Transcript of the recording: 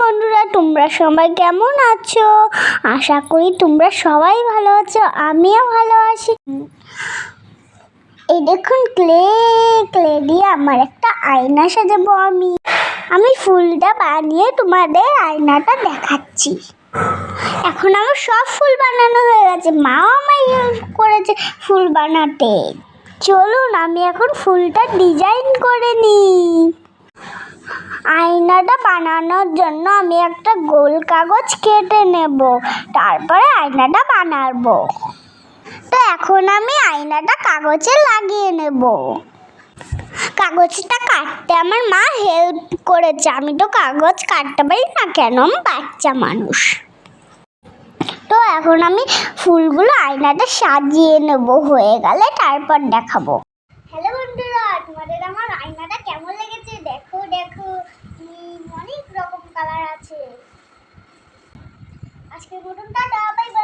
বন্ধুরা, তোমরা সবাই কেমন আছো? আশা করি তোমরা সবাই ভালো আছো, আমিও ভালো আছি। এই দেখুন, ক্লে দিয়ে আমার একটা আয়না সাজাবো। আমি ফুলটা বানিয়ে তোমাদের আয়নাটা দেখাচ্ছি। এখন আমার সব ফুল বানানো হয়ে গেছে, মাও আমায় হেল্প করেছে ফুল বানাতে। চলুন আমি এখন ফুলটা ডিজাইন করে নিই। আয়নাটা বানানোর জন্য আমি একটা গোল কাগজ কেটে নেব, তারপরে আয়নাটা বানাবো। তো এখন আমি আয়নাটা কাগজে লাগিয়ে নেব। কাগজটা কাটতে আমার মা হেল্প করেছে, আমি তো কাগজ কাটতে পারি না, কেন আমি বাচ্চা মানুষ। তো এখন আমি ফুলগুলো আয়নাটা সাজিয়ে নেব, হয়ে গেলে তারপর দেখাবো। হ্যালো বন্ধুরা, তোমাদের আমার আয়নাটা কেমন লেগেছে? দেখো অনেক রকম কালার আছে। আজকের মতন টাটা, বাই বাই।